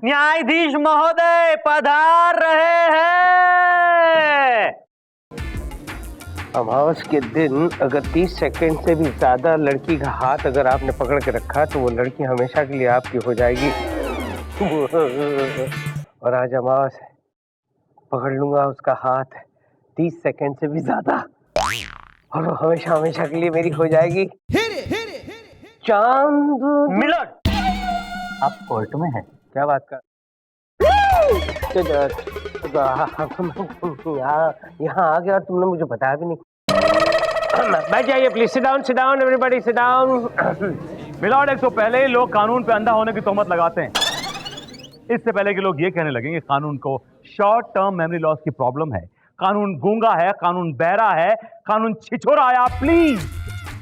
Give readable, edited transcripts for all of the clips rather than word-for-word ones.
न्यायाधीश महोदय पधार रहे हैं। अमावस के दिन अगर 30 सेकंड से भी ज्यादा लड़की का हाथ अगर आपने पकड़ के रखा तो वो लड़की हमेशा के लिए आपकी हो जाएगी। और आज अमावस है, पकड़ लूंगा उसका हाथ 30 सेकंड से भी ज्यादा और वो हमेशा हमेशा के लिए मेरी हो जाएगी। चांद मिलर्ड, आप कोर्ट में हैं। क्या बात कर यहाँ आ गया और तुमने मुझे बताया भी नहीं। बैठ जाइए please, sit down everybody sit down. My lord, एक तो पहले ही लोग कानून पे अंधा होने की तोहमत लगाते हैं। इससे पहले कि लोग ये कहने लगेंगे कानून को शॉर्ट टर्म मेमोरी लॉस की प्रॉब्लम है, कानून गूंगा है, कानून बहरा है, कानून छिछोरा है। आप प्लीज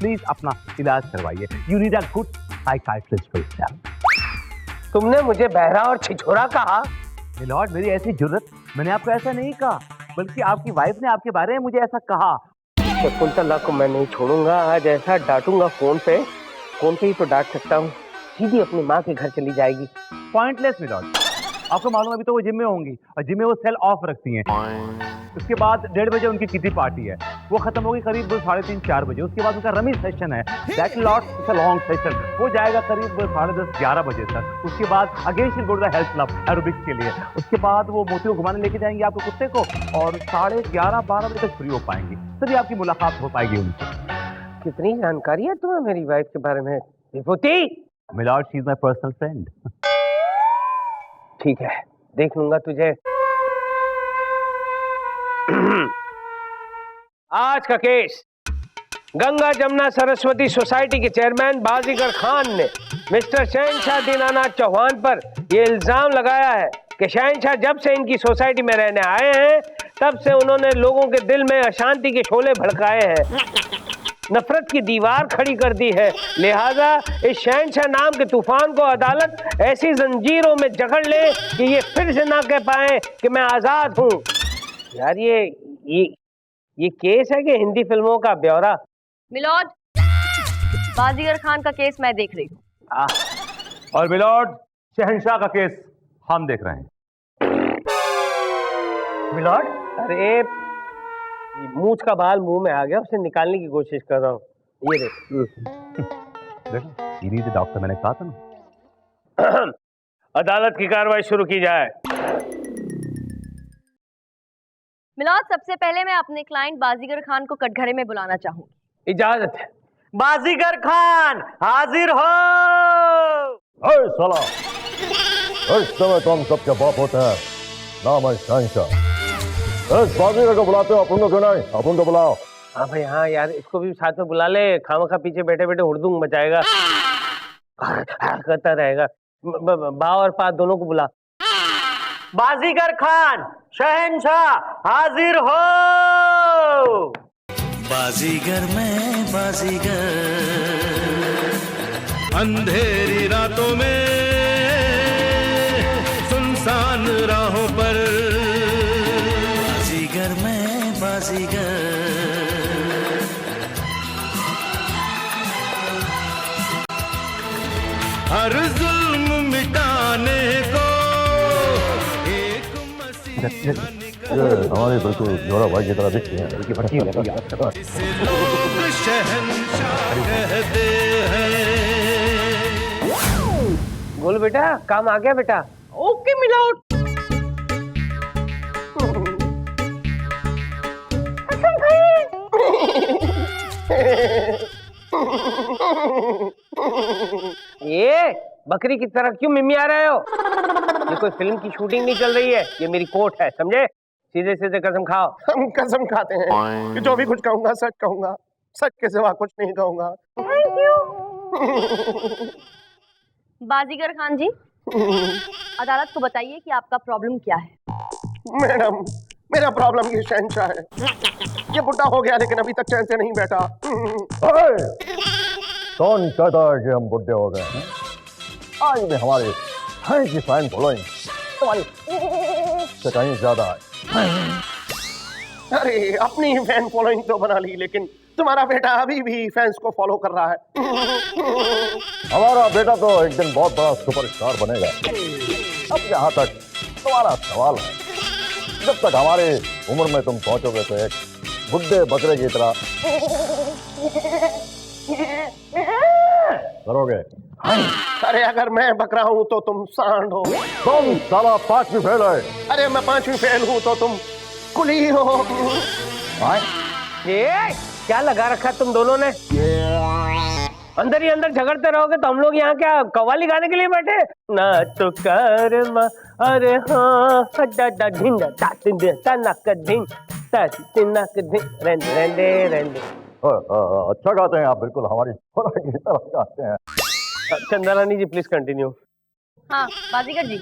प्लीज अपना इलाज करवाइए। You need a good psychiatrist for yourself. तुमने मुझे बहरा और छिछोरा कहा? मिलॉर्ड, मेरी ऐसी जुर्रत, मैंने आपको ऐसा नहीं कहा, बल्कि आपकी वाइफ ने आपके बारे में मुझे ऐसा कहा। शकुंतला को मैं नहीं छोड़ूंगा, आज ऐसा डांटूंगा फोन पे ही तो डांट सकता हूँ, सीधी अपनी माँ के घर चली जाएगी। पॉइंटलेस मिलॉर्ड, आपको मालूम है अभी तो वो जिम में होंगी और जिम में वो सेल ऑफ रखती हैं। उसके बाद 1:30 बजे उनकी किटी पार्टी है, वो खत्म होगी करीब 3:30-4 बजे। उसके बाद उनका रमी सेशन है, दैट लॉट लॉन्ग सेशन, वो जाएगा करीब 10:30-11 बजे तक। उसके बाद again she go to the health club aerobics के लिए। उसके बाद वो मोती को घुमाने लेके जाएंगे आपके कुत्ते को और 11:30-12 बजे तक फ्री हो पाएंगी, तभी आपकी मुलाकात हो पाएगी उनसे। कितनी जानकारी है तुम्हें मेरी वाइफ के बारे में Vibhuti? Milord, she is my personal friend. ठीक है, देख लूंगा तुझे। आज का केस, गंगा जमुना सरस्वती सोसाइटी के चेयरमैन बाजीगर खान ने मिस्टर शहनशाह दीनानाथ चौहान पर यह इल्जाम लगाया है कि शहनशाह जब से इनकी सोसाइटी में रहने आए हैं तब से उन्होंने लोगों के दिल में अशांति के शोले भड़काए हैं, नफरत की दीवार खड़ी कर दी है। लिहाजा इस शहनशाह नाम के तूफान को अदालत ऐसी जंजीरों में जकड़ ले कि ये फिर से ना कह पाए कि मैं आजाद हूँ। यार ये केस है कि हिंदी फिल्मों का ब्यौरा? मिलॉर्ड, बाजीगर खान का केस मैं देख रही हूँ। और मिलॉर्ड, शहनशाह का केस हम देख रहे हैं। मिलॉर्ड, अरे मूंछ का बाल मुंह में आ गया, उसे निकालने की कोशिश कर रहा हूँ। ये देखो, डॉक्टर, मैंने कहा था ना। अदालत की कार्रवाई शुरू की जाए। मिलॉर्ड, सबसे पहले मैं अपने क्लाइंट बाजीगर खान को कटघरे में बुलाना चाहूंगी। इजाजत है। बाजीगर खान हाजिर हो। अरे साला, इस समय तो हम सबके बाप होते हैं, नाम है शहनशाह। इस बाजीगर को बुलाते हो, अपन को क्यों नहीं? अपन को बुलाओ। हाँ भाई हाँ यार, इसको भी साथ में बुला ले, खामखा पीछे बैठे बैठे हुड़दुंग मचाएगा, करता रहेगा। बा और पा दोनों को बुला। बाजीगर खान, शहनशाह हाजिर हो। बाजीगर में बाजीगर, अंधेरी रातों में सुनसान राहों पर, बाजीगर में बाजीगर, हर जुल्म मिटाने को एक मसीहा हमारे बिल्कुल जोरा भाई की तरह दिखती है। इसे लोग शहंशाह कहते हैं। बोल बेटा, काम आ गया बेटा? Okay my lord. ये बकरी की तरह क्यों मिमी आ रहे हो? ये कोई फिल्म की शूटिंग नहीं चल रही है, ये मेरी कोर्ट है, समझे? सीधे सीधे कसम खाओ। हम कसम खाते हैं कि जो भी कुछ कहूंगा सच कहूंगा, सच के सिवा कुछ नहीं कहूंगा। बाजीगर खान जी, अदालत को बताइए कि आपका प्रॉब्लम क्या है। मैडम, मेरा प्रॉब्लम ये शहनशाह है। ये बुढ़ा हो गया लेकिन अभी तक चैन से नहीं बैठा। कौन कहता है कि हम बुढ़े हो गए हैं? आज भी हमारे हाई की फैन फॉलोइंग तुम्हारी से कहीं ज्यादा है। अरे अपनी फैन फॉलोइंग तो बना ली, लेकिन तुम्हारा बेटा अभी भी फैंस को फॉलो कर रहा है। हमारा बेटा तो एक दिन बहुत बड़ा सुपरस्टार बनेगा। अब यहाँ तक तुम्हारा सवाल है, जब तक हमारी उम्र में तुम पहुंचोगे तो एक बुड्ढे बकरे की तरह करोगे। अरे अगर मैं बकरा हूँ तो तुम सांड हो। तुम साला 5वीं फेल है। अरे मैं 5वीं फेल हूँ तो तुम कुली हो। ये क्या लगा रखा है तुम दोनों ने? अंदर ही अंदर झगड़ते रहोगे तो हम लोग यहाँ क्या कव्वाली गाने के लिए बैठे? ना तो कर अरे हाँ अच्छा गाते हैं आप, बिल्कुल हमारी छोरा की तरह गाते हैं। चंदा रानी जी प्लीज कंटिन्यू। हाँ बाजीगर जी,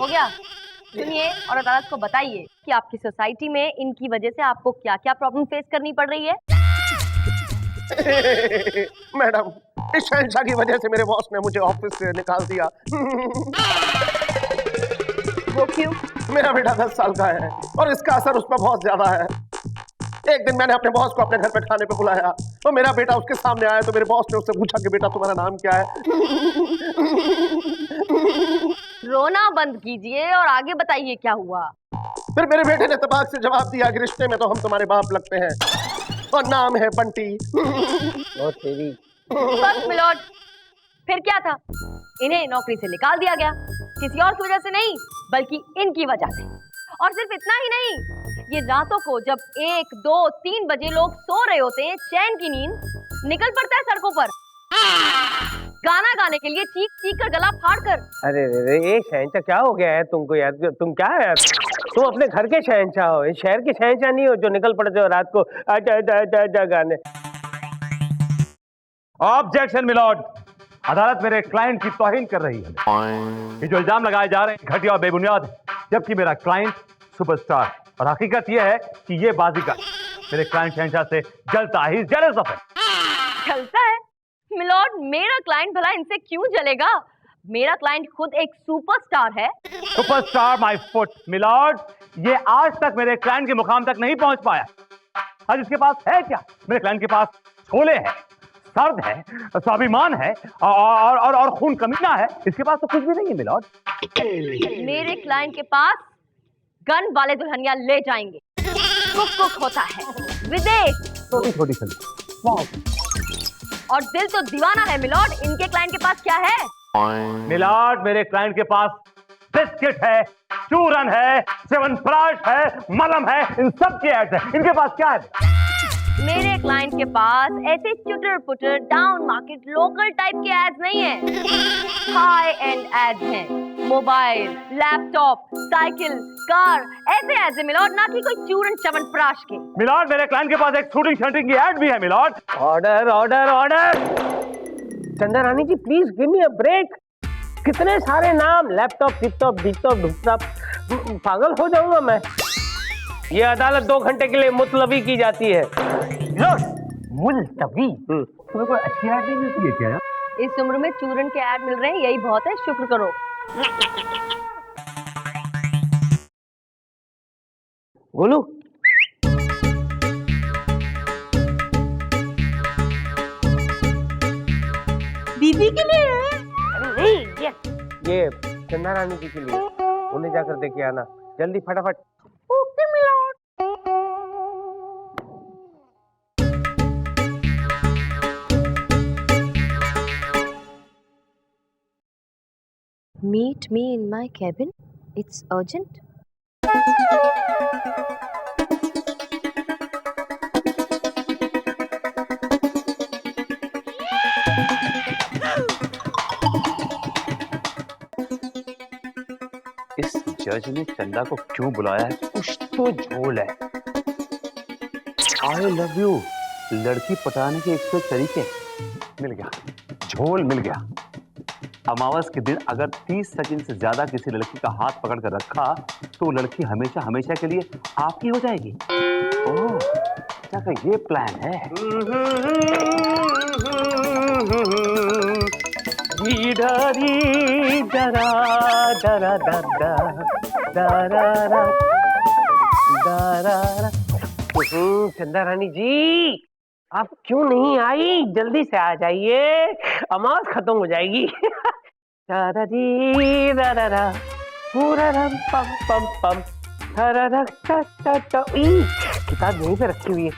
हो गया। सुनिए और अदालत को बताइए कि आपकी सोसाइटी में इनकी वजह से आपको क्या क्या प्रॉब्लम फेस करनी पड़ रही है। मैडम, इस शहंशाह की वजह से मेरे बॉस ने मुझे ऑफिस से निकाल दिया। वो क्यों? मेरा बेटा 10 साल का है और इसका असर उस पर बहुत ज्यादा है। एक दिन मैंने अपने बॉस को अपने घर पे खाने पे बुलाया तो मेरा बेटा उसके सामने आया तो मेरे बॉस ने उससे पूछा कि बेटा तुम्हारा नाम क्या है? रोना बंद कीजिए और आगे बताइए क्या हुआ। फिर मेरे बेटे ने तबाक से जवाब दिया कि रिश्ते में तो हम तुम्हारे बाप लगते हैं और नाम है बंटी। ओ तेरी। बस मिलोड, फिर क्या था? इन्हें नौकरी से निकाल दिया गया, किसी और की वजह से नहीं बल्कि इनकी वजह से। और सिर्फ इतना ही नहीं, ये रातों को जब 1, 2, 3 बजे लोग सो रहे होते हैं, चैन की नींद, निकल पड़ता है सड़कों पर गाना गाने के लिए, चीख चीख कर गला फाड़ कर। अरे रे ये शहंशाह क्या हो गया है तुमको यार? तुम क्या है यार? तुम अपने घर के शहंशाह हो, इस शहर के शहंशाह नहीं हो जो निकल पड़ते हो रात को आजा आजा आजा आजा गाने। ऑब्जेक्शन मिलॉर्ड, अदालत मेरे क्लाइंट की तौहीन कर रही है। ये जो इल्जाम लगाए जा रहे हैं घटिया और बेबुनियाद है, जबकि मेरा क्लाइंट सुपरस्टार। और हकीकत यह है कि ये बाजीगर मेरे क्लाइंट शहंशाह से जलता है, जेलस ऑफ इट। जलता है? मिलॉर्ड, मेरा क्लाइंट भला इनसे क्यों जलेगा? मेरा क्लाइंट खुद एक सुपरस्टार है। सुपरस्टार माय फुट मिलॉर्ड, ये आज तक मेरे क्लाइंट के मुकाम तक नहीं पहुंच पाया। आज इसके पास है क्या? मेरे क्लाइंट के पास छोले हैं, सर्द है, स्वाभिमान है और खून कमीना है। इसके पास तो कुछ भी नहीं है मिलॉर्ड। मेरे क्लाइंट के पास गन वाले दुल्हनिया ले जाएंगे। कुक होता है, विदेश, छोटी सी और दिल तो दीवाना है मिलॉर्ड। इनके क्लाइंट के पास क्या है? मिलॉर्ड, मेरे क्लाइंट के पास बिस्किट है, चूरन है, च्यवनप्राश है, मलम है, इन सब के एड्स है। इनके पास क्या है? मेरे क्लाइंट के पास ऐसे चुटर पुटर डाउन मार्केट लोकल टाइप के एड्स नहीं है, हाई एंड एड्स हैं। मोबाइल, लैपटॉप, साइकिल, कार, ऐसे एड्स है मिलॉर्ड, ना कि कोई चूरन च्यवनप्राश के। मिलॉर्ड, मेरे क्लाइंट के पास एक शूटिंग शूटिंग की एड भी है milord. Order order order. Chanda Rani ji please give me a break. कितने सारे नाम, लैपटॉप, टिपटॉप, डिपटॉप, डुपटॉप, पागल हो जाऊंगा मैं। ये अदालत 2 घंटे के लिए मुतलबी की जाती है। मुलतवी? तुम्हें कोई अच्छी एड नहीं मिलती है क्या? इस उम्र में चूरन के ऐड मिल रहे हैं, यही बहुत है, शुक्र करो। गोलू, बीबी के लिए है? अरे नहीं, ये चंदा रानी जी के लिए। उन्हें जाकर देखे आना जल्दी फटाफट। Okay my lord. Meet me in my cabin. It's urgent. इस जज ने चंदा को क्यों बुलाया है? कुछ तो झोल है। आई लव यू लड़की पटाने के 100 तरीके। मिल गया, झोल मिल गया। अमावस के दिन अगर 30 सेकंड से ज्यादा किसी लड़की का हाथ पकड़ कर रखा तो लड़की हमेशा हमेशा के लिए आपकी हो जाएगी। ओह, क्या ये प्लान है? चंदा रानी जी आप क्यों नहीं आई? जल्दी से आ जाइए, अमावस खत्म हो जाएगी। पूरा रम पम पम पम थररक टा टा टा। ई, किताब यहीं पे रखी हुई है।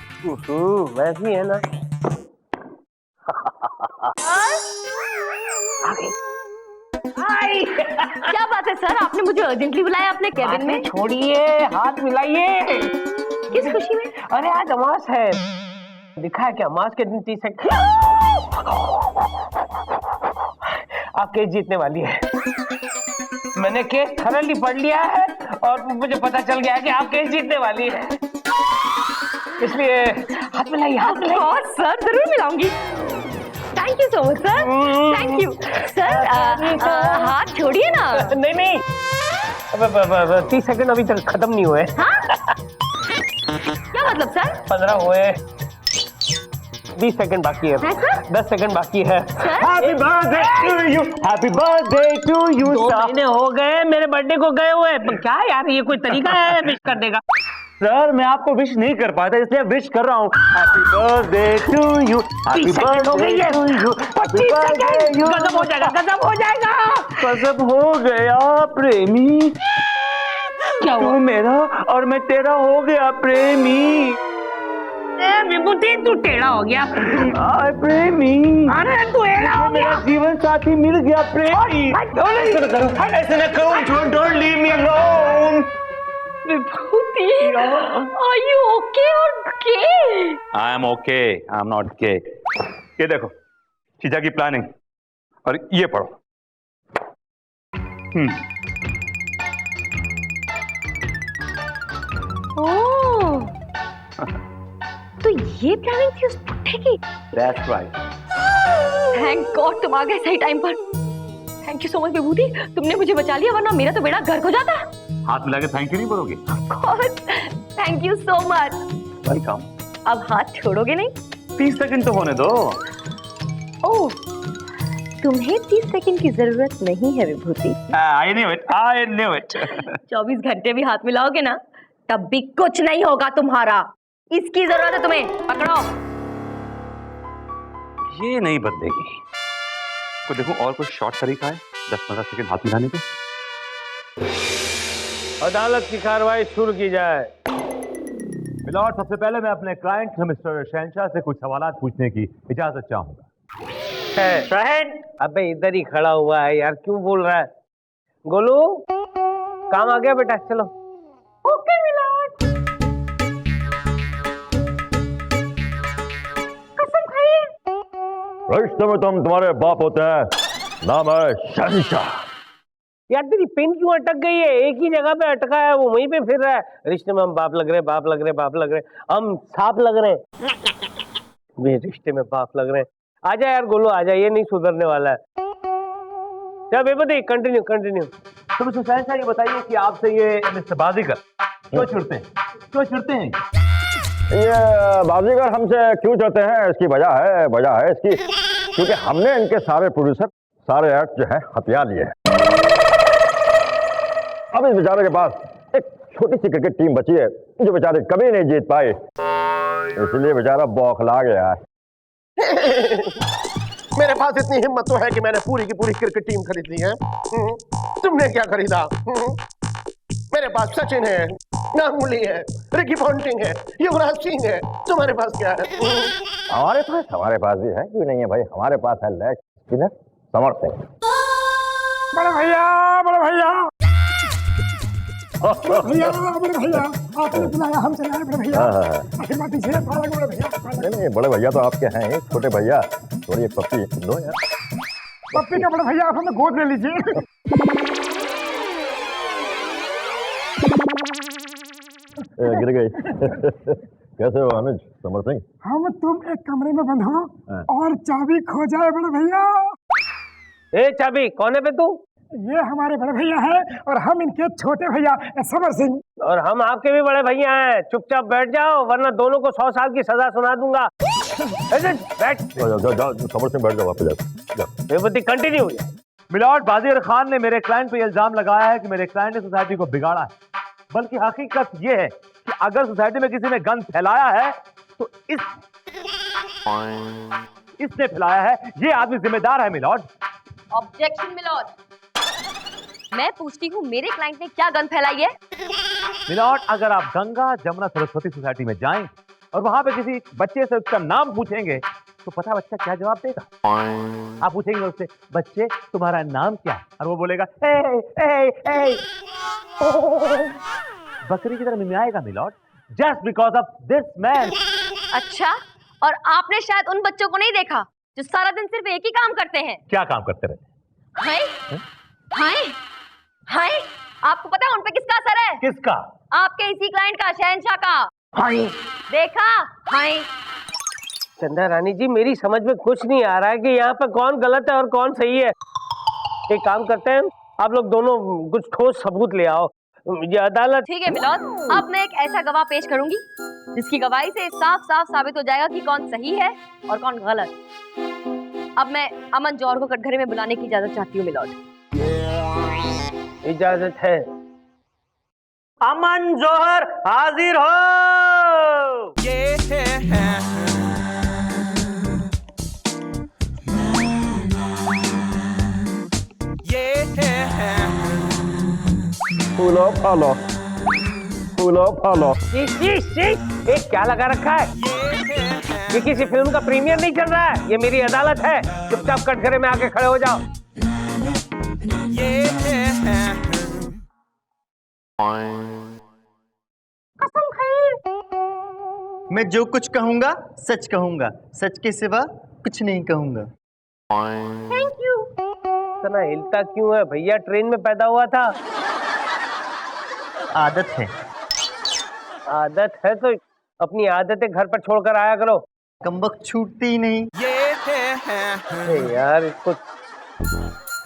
वैसी है ना। आ गई। आई। क्या बात है सर, आपने मुझे अर्जेंटली बुलाया अपने केबिन में? छोड़िए, हाथ मिलाइए। किस खुशी में? अरे आज अमास है। लिखा है कि अमास के दिन 30 सेकंड आप केस जीतने वाली है। मैंने केस थरली पढ़ लिया है और मुझे पता चल गया है कि आप केस जीतने वाली है, इसलिए हाथ मिलाइए, हाथ मिलाइए। और सर जरूर मिलाऊंगी। Thank you so much sir, thank you sir. हाथ छोड़िए ना। नहीं नहीं, 30 सेकंड अभी तक खत्म नहीं हुए। हाँ? क्या मतलब सर? 15 हुए, 20 सेकंड बाकी है, है सर? 10 सेकंड बाकी है। Happy birthday to you, happy birthday to you. 2 महीने हो गए मेरे बर्थडे को गए हुए। क्या यार, ये कोई तरीका है विश कर देगा? सर मैं आपको विश नहीं कर पाता, इसलिए विश कर रहा हूँ। Happy birthday to you, happy 30 second हो गई है। टू यू, 25 सेकंड, गजब हो जाएगा, गजब हो जाएगा। गजब हो गया प्रेमी, क्या तू हुआ? मेरा और मैं तेरा हो गया प्रेमी। विभूति तू टेढ़ा हो गया। आय प्रेमी, अरे तू टेढ़ा हो गया। मेरा जीवन साथी मिल गया प्रेमी। ऐसे न करो, don't leave me alone. Vibhuti, are you okay और K? I am okay, I am not K. ये देखो चीजा की प्लानिंग, और ये पढ़ो। ओह, तो ये प्लानिंग थी उस पुट्ठे की। That's right. थैंक गॉड तुम आ गए सही टाइम पर। थैंक यू सो मच विभूति, तुमने मुझे बचा लिया, वरना मेरा तो बेड़ा गर्क हो जाता। हाथ मिला के थैंक यू नहीं बोलोगे? Thank you so much. Welcome. अब हाथ छोड़ोगे नहीं? 30 सेकंड तो होने दो। ओह, तुम्हें 30 सेकंड की जरूरत नहीं है Vibhuti. I knew it, I knew it. 24 घंटे भी हाथ मिलाओगे ना, तब भी कुछ नहीं होगा तुम्हारा। इसकी जरूरत है तुम्हें, पकड़ो। ये नहीं बदलेगी। को देखो और कोई शॉर्ट तरीका है 10-15 सेकंड हाथ मिलाने के? अदालत की कार्रवाई शुरू की जाए। मिलॉर्ड, सबसे पहले मैं अपने क्लाइंट मिस्टर शहनशाह से कुछ सवालात पूछने की इजाजत चाहूंगा। शहन, अबे इधर ही खड़ा हुआ है यार, क्यों बोल रहा है? गोलू, काम आ गया बेटा, चलो। Okay my lord. कसम खाइए। रिश्ते में तुम तुम्हारे बाप होते हैं, नाम है शहनशाह। यार तेरी पेन क्यों अटक गई है? एक ही जगह पे अटका है, वो वहीं पे फिर रहा है। रिश्ते में हम बाप लग रहे, बाप लग रहे, बाप लग रहे, हम सांप लग रहे हैं। वे रिश्ते में बाप लग रहे हैं। आजा यार गोलू, आजा, ये नहीं सुधरने वाला है। चल बेबदी, कंटिन्यू कंटिन्यू। तो मिस्टर शहनशाह ये बताइए कि आपसे ये मिस्टर बाजीगर क्यों चिढ़ते हैं? क्यों चिढ़ते हैं? ये बाजीगर हमसे क्यों चाहते हैं, इसकी वजह है इसकी, क्योंकि हमने इनके सारे प्रोड्यूसर, सारे एक्ट जो है हथिया लिए हैं। अब इस बेचारे के पास एक छोटी सी क्रिकेट टीम बची है जो बेचारे कभी नहीं जीत पाए, इसलिए बेचारा बौखला गया है। मेरे पास इतनी हिम्मत तो है कि मैंने पूरी की पूरी क्रिकेट टीम खरीद ली है। तुमने क्या खरीदा? मेरे पास सचिन है, गांगुली है, रिकी पॉन्टिंग है, युवराज सिंह है। तुम्हारे पास क्या है? हमारे पास भी है, क्यों नहीं है भाई? हमारे पास है लेग स्पिनर समर सिंह। बड़े भैया, बड़े भैया, भैया, बड़े भैया, आपने बुलाया, हम चले आए बड़े भैया। आशीर्वाद दीजिए, बड़े भैया। नहीं, बड़े भैया तो आपके हैं, एक छोटे भैया, थोड़ी एक पप्पी दो यार। पप्पी का बड़े भैया, आप हमें गोद ले लीजिए। गिर गई। कैसे हो अनुज समर सिंह? हम तुम एक कमरे में बंद हो और चाबी खो जाए बड़े भैया। ए चाबी कौन है बे तू? ये हमारे बड़े भैया हैं और हम इनके छोटे भैया समर सिंह। और हम आपके भी बड़े भैया हैं। चुपचाप बैठ जाओ, वरना दोनों को 100 साल की सजा सुना दूंगा। बैठ। जाओ समर सिंह, बैठ जाओ, वापस जाओ। बेबदी, कंटिन्यू। मिलॉर्ड, बाजीगर खान ने मेरे क्लाइंट पे इल्जाम लगाया है कि मेरे क्लाइंट ने सोसाइटी को बिगाड़ा है, बल्कि हकीकत ये है कि अगर सोसाइटी में किसी ने गंद फैलाया है तो इसने फैलाया है। ये आदमी जिम्मेदार है मिलॉर्ड। Objection milord. मैं पूछती हूँ मेरे क्लाइंट ने क्या गंद फैलाई है? मिलॉर्ड, अगर आप गंगा जमुना सरस्वती सोसाइटी में जाएं और वहां पे किसी बच्चे से उसका नाम पूछेंगे तो पता बच्चा क्या जवाब देगा? आप पूछेंगे उससे, बच्चे तुम्हारा नाम क्या है? और वो बोलेगा ए, ए, ए। बकरी की तरह मिमियाएगा milord, just because of this man. अच्छा, और आपने शायद उन बच्चों को नहीं देखा जो सारा दिन सिर्फ एक ही काम करते हैं। क्या काम करते रहे? हाय हाय हाय, आपको पता है उन पे किसका असर है? किसका? आपके इसी क्लाइंट का, शहंशाह का। हाय देखा? हाय। चंदा रानी जी, मेरी समझ में कुछ नहीं आ रहा है कि यहाँ पर कौन गलत है और कौन सही है। एक काम करते हैं, आप लोग दोनों कुछ ठोस सबूत ले आओ। ये अदालत। ठीक है मिलोद, अब मैं एक ऐसा गवाह पेश करूंगी जिसकी गवाही से साफ साफ साबित हो जाएगा कि कौन सही है और कौन गलत। अब मैं अमन जौहर को कटघरे में बुलाने की इजाजत चाहती हूँ मिलोद। इजाजत है। अमन जौहर हाजिर हो। फूलो फालो, फूलो फालो। ये क्या लगा रखा है? ये किसी फिल्म का प्रीमियर नहीं चल रहा है, ये मेरी अदालत है। चुपचाप कटघरे में आके खड़े हो जाओ। मैं जो कुछ कहूंगा सच कहूंगा, सच के सिवा कुछ नहीं कहूंगा। Thank you. इतना हिलता क्यों है भैया? ट्रेन में पैदा हुआ था? आदत है। आदत है तो अपनी आदतें घर पर छोड़कर आया करो। कमबख्त छूटती ही नहीं। अरे यार इसको।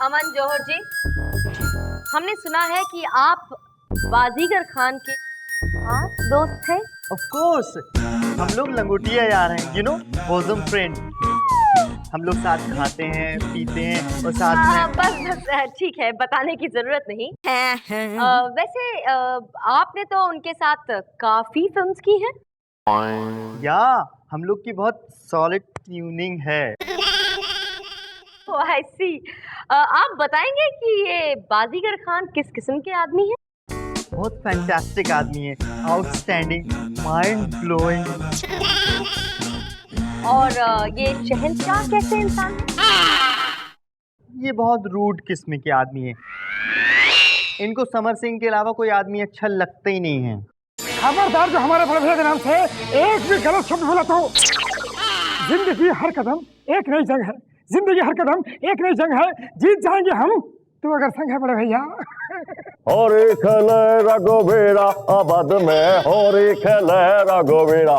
अमन जौहर जी, हमने सुना है कि आप बाजीगर खान के खास दोस्त हैं। ऑफ कोर्स, हम लोग लंगोटिया यार हैं, यू नो, बोसम फ्रेंड। हम लोग साथ खाते हैं, पीते हैं और साथ में। बस ठीक है, बताने की जरूरत नहीं। वैसे आपने तो उनके साथ काफी फिल्म्स की हैं। या हम लोग की बहुत सॉलिड ट्यूनिंग है। आई सी। आप बताएंगे कि ये बाजीगर खान किस किस्म के आदमी हैं? बहुत फैंटास्टिक आदमी है, आउटस्टैंडिंग, माइंड ब्लोइंग। और ये शहंशाह कैसे इंसान है? ये बहुत रूड किस्म के आदमी है। इनको समर सिंह के अलावा कोई आदमी अच्छा लगता ही नहीं है। खबरदार, जो हमारे बड़े भैया के नाम से एक भी गलत शब्द बोला तो जिंदगी हर कदम एक नई जंग है। जिंदगी हर कदम एक नई जंग है, जीत जाएंगे हम, तो अगर संग है बड़े भैया। और एक रघुवीरा आबाद में, और एक रघुवीरा।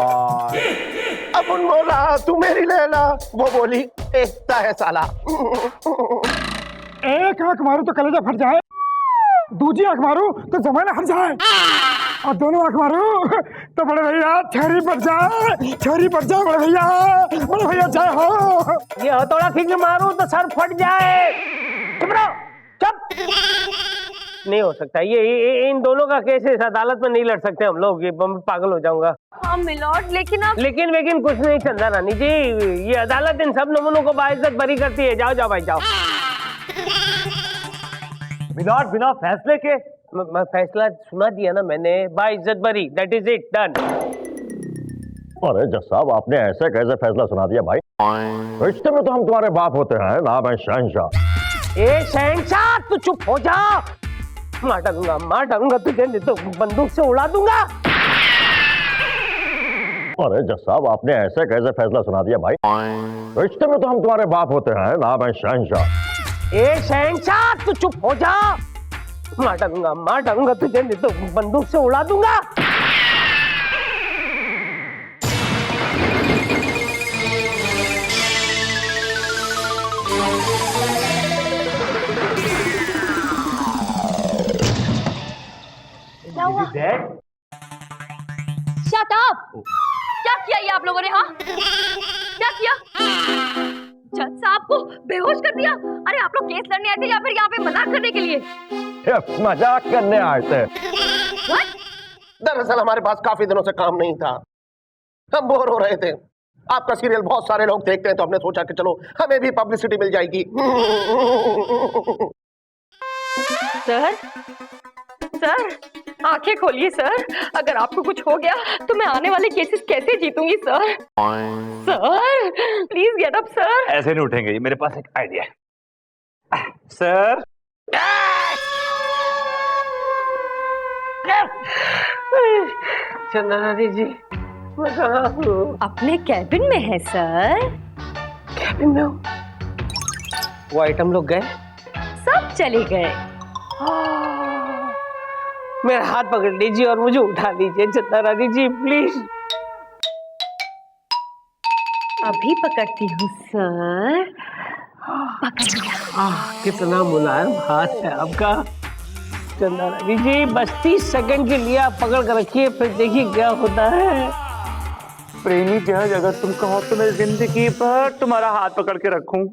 अब उन बोला तू मेरी लैला, वो बोली एकता है साला। एक आंख मारू तो कलेजा फट जाए, दूसरी आंख मारू तो जमाना हट जाए, और दोनों आंख मारू तो बड़े भैया छोरी पड़ जाए, छोरी पड़ जाए बड़े भैया। बड़े भैया जय हो। ये हथौड़ा खींच के मारूं तो सर फट जाए। चुप रहो, चुप। नहीं हो सकता ये इन दोनों का केस इस अदालत में नहीं लड़ सकते हम लोग। ये मैं पागल हो जाऊंगा। हाँ मिलॉर्ड, लेकिन अब लेकिन कुछ नहीं चंदा रानी जी, ये अदालत इन सब नमूनों को बाइज्जत बरी करती है। जाओ जाओ भाई जाओ। मिलॉर्ड, बिना फैसले के। मैं फैसला सुना दिया ना मैंने, बाइज्जत बरी, दैट इज इट, डन। अरे जज साहब, आपने ऐसे कैसे फैसला सुना दिया भाई? रिश्ते में तो हम तुम्हारे बाप होते हैं, नाम है शहंशाह। ए शहंशाह, तू चुप हो जा। मार डालूंगा तुझे, नहीं तो बंदूक से उड़ा दूंगा। अरे जज साहब, आपने ऐसे कैसे फैसला सुना दिया भाई? रिश्ते में तो हम तुम्हारे बाप होते हैं, नाम है शहंशाह। ए शहंशाह, तू चुप हो जा। मार डालूंगा तुझे, नहीं तो बंदूक से उड़ा दूंगा। Shut up! क्या किया ये आप लोगों ने? हाँ, क्या किया? जज साहब को बेहोश कर दिया? अरे आप लोग केस लड़ने आए थे या फिर यहाँ पे मजाक करने के लिए? मजाक करने आए थे। What? दरअसल हमारे पास काफी दिनों से काम नहीं था, हम बोर हो रहे थे। आपका सीरियल बहुत सारे लोग देखते हैं तो हमने सोचा कि चलो हमें भी पब्लिसिटी मिल जाएगी। सर सर आंखें खोलिए सर, अगर आपको कुछ हो गया तो मैं आने वाले केसेस कैसे जीतूंगी sir? Sir please get up sir. ऐसे नहीं उठेंगे, ये मेरे पास एक आइडिया है। सर चंद्रानी जी, मैं कहाँ हूँ? अपने कैबिन में है सर। कैबिन में हूँ? वो आइटम लोग गए? सब चले गए। मेरा हाथ पकड़ लीजिए और मुझे उठा लीजिए चंद्रानी जी, प्लीज। अभी पकड़ती हूँ सर। पकड़ लिया। कितना मुलायम हाथ है आपका चंद्रानी जी। बस 30 सेकंड के लिए आप पकड़ कर रखिए, फिर देखिए क्या होता है। प्रेमी जहाज, अगर तुम कहो तो मैं जिंदगी भर तुम्हारा हाथ पकड़ के रखूं।